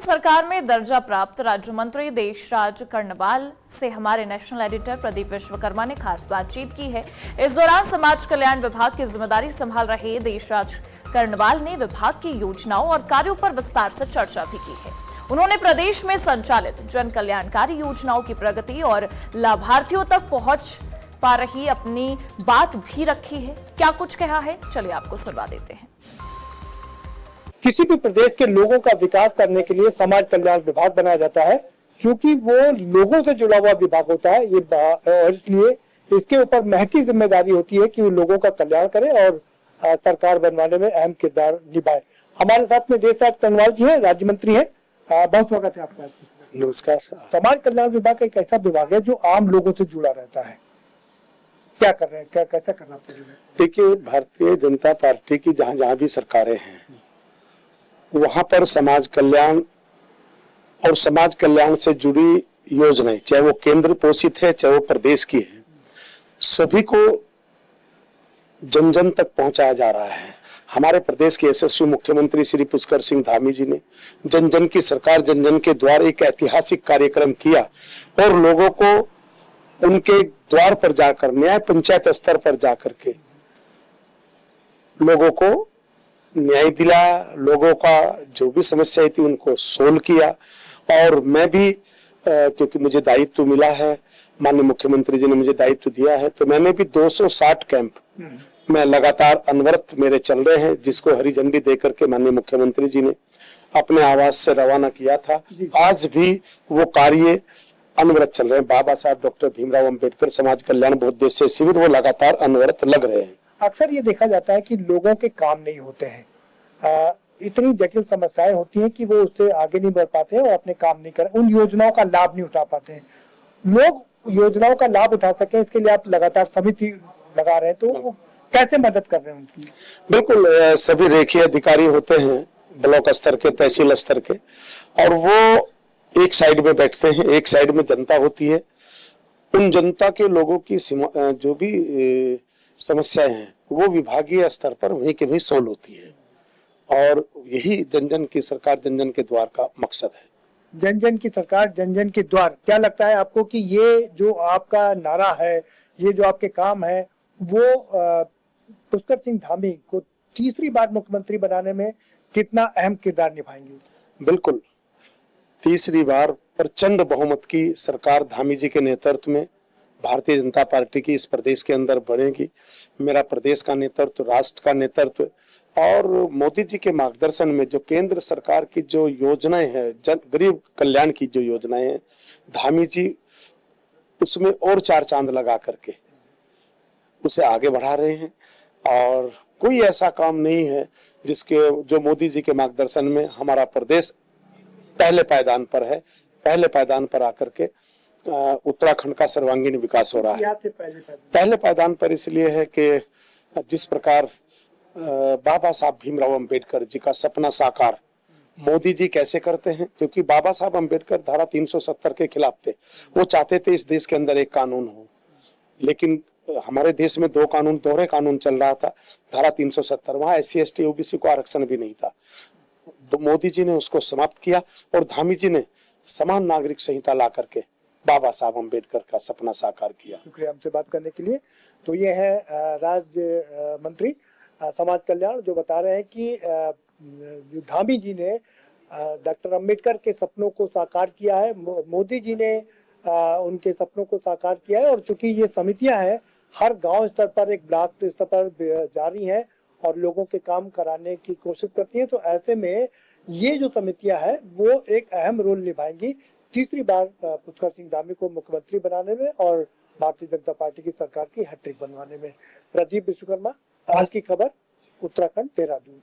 सरकार में दर्जा प्राप्त राज्य मंत्री देशराज कर्णवाल से हमारे नेशनल एडिटर प्रदीप विश्वकर्मा ने खास बातचीत की है। इस दौरान समाज कल्याण विभाग की जिम्मेदारी संभाल रहे देशराज कर्णवाल ने विभाग की योजनाओं और कार्यों पर विस्तार से चर्चा भी की है। उन्होंने प्रदेश में संचालित जन कल्याणकारी योजनाओं की प्रगति और लाभार्थियों तक पहुंच पा रही अपनी बात भी रखी है। क्या कुछ कहा है, चलिए आपको सुनवा देते हैं। किसी भी प्रदेश के लोगों का विकास करने के लिए समाज कल्याण विभाग बनाया जाता है, क्योंकि वो लोगों से जुड़ा हुआ विभाग होता है ये, और इसलिए इसके ऊपर महती जिम्मेदारी होती है कि वो लोगों का कल्याण करे और सरकार बनवाने में अहम किरदार निभाए। हमारे साथ में देशराज कर्णवाल जी है, राज्य मंत्री है। बहुत स्वागत है आपका। नमस्कार। समाज कल्याण विभाग एक ऐसा विभाग है जो आम लोगों से जुड़ा रहता है। क्या कर रहे हैं, क्या कैसा करना पड़ेगा? देखिए, भारतीय जनता पार्टी की जहाँ जहाँ भी सरकारें हैं वहां पर समाज कल्याण और समाज कल्याण से जुड़ी योजनाएं, चाहे वो केंद्र पोषित है चाहे वो प्रदेश की है, सभी को जन जन तक पहुंचाया जा रहा है। हमारे प्रदेश के यशस्वी मुख्यमंत्री श्री पुष्कर सिंह धामी जी ने जन जन की सरकार जन जन के द्वार एक ऐतिहासिक कार्यक्रम किया और लोगों को उनके द्वार पर जाकर, न्याय पंचायत स्तर पर जाकर के लोगों को न्याय दिला, लोगों का जो भी समस्याएं थी उनको सोल्व किया। और मैं भी क्योंकि मुझे दायित्व मिला है, माननीय मुख्यमंत्री जी ने मुझे दायित्व दिया है, तो मैंने भी 260 कैंप में लगातार अनवरत मेरे चल रहे हैं, जिसको हरी झंडी देकर के माननीय मुख्यमंत्री जी ने अपने आवास से रवाना किया था। आज भी वो कार्य अनवरत चल रहे हैं। बाबा साहब डॉक्टर भीमराव अंबेडकर समाज कल्याण बहुउद्देशीय शिविर वो लगातार अनवरत लग रहे हैं। अक्सर ये देखा जाता है कि लोगों के काम नहीं होते हैं, इतनी जटिल समस्याएं होती हैं कि वो उससे आगे नहीं बढ़ पाते हैं और अपने काम नहीं कर, उन योजनाओं का लाभ नहीं उठा पाते हैं। लोग योजनाओं का लाभ उठा सके इसके लिए आप लगातार समिति लगा रहे हैं, तो कैसे मदद कर रहे हैं उनकी? बिल्कुल, सभी रेखीय अधिकारी होते हैं ब्लॉक स्तर के, तहसील स्तर के, और वो एक साइड में बैठते हैं, एक साइड में जनता होती है। उन जनता के लोगों की जो भी समस्याएं हैं वो विभागीय स्तर पर वहीं के वहीं सोल्व होती है, और यही जन जन की सरकार जन जन के द्वार का मकसद है। जन जन की सरकार जन जन के द्वार, क्या लगता है आपको कि ये जो आपका नारा है, ये जो आपके काम है, वो पुष्कर सिंह धामी को तीसरी बार मुख्यमंत्री बनाने में कितना अहम किरदार निभाएंगे? बिल्कुल, तीसरी बार प्रचंड बहुमत की सरकार धामी जी के नेतृत्व में भारतीय जनता पार्टी की इस प्रदेश के अंदर बनेगी। मेरा प्रदेश का नेतृत्व, राष्ट्र का नेतृत्व और मोदी जी के मार्गदर्शन में जो केंद्र सरकार की जो योजनाएं हैं, गरीब कल्याण की जो योजनाएं हैं, धामी जी उसमें और चार चांद लगा करके उसे आगे बढ़ा रहे हैं। और कोई ऐसा काम नहीं है जिसके जो मोदी जी के मार्गदर्शन में हमारा प्रदेश पहले पायदान पर है। पहले पायदान पर आकर के उत्तराखंड का सर्वांगीण विकास हो रहा है। पहले पायदान पर इसलिए है कि जिस प्रकार बाबा साहब भीमराव अंबेडकर जी का सपना साकार मोदी जी कैसे करते हैं, क्योंकि बाबा साहब अंबेडकर धारा 370 के खिलाफ थे। वो चाहते थे इस देश के अंदर एक कानून हो, लेकिन हमारे देश में दो कानून, दोहरे कानून चल रहा था। धारा 370, वहां SC ST OBC को आरक्षण भी नहीं था। तो मोदी जी ने उसको समाप्त किया और धामी जी ने समान नागरिक संहिता ला करके बाबा साहब अंबेडकर का सपना साकार किया। शुक्रिया हमसे बात करने के लिए। तो ये है राज्य मंत्री समाज कल्याण, जो बता रहे हैं कि धामी जी ने डॉक्टर अंबेडकर के सपनों को साकार किया है, मोदी जी ने उनके सपनों को साकार किया है। और चूंकि ये समितियां हैं हर गांव स्तर पर, एक ब्लॉक स्तर पर जारी हैं और लोगों के काम कराने की कोशिश करती है, तो ऐसे में ये जो समितियां हैं वो एक अहम रोल निभाएंगी तीसरी बार पुष्कर सिंह धामी को मुख्यमंत्री बनाने में और भारतीय जनता पार्टी की सरकार की हैट्रिक बनवाने में। प्रदीप विश्वकर्मा, आज की खबर, उत्तराखंड, देहरादून।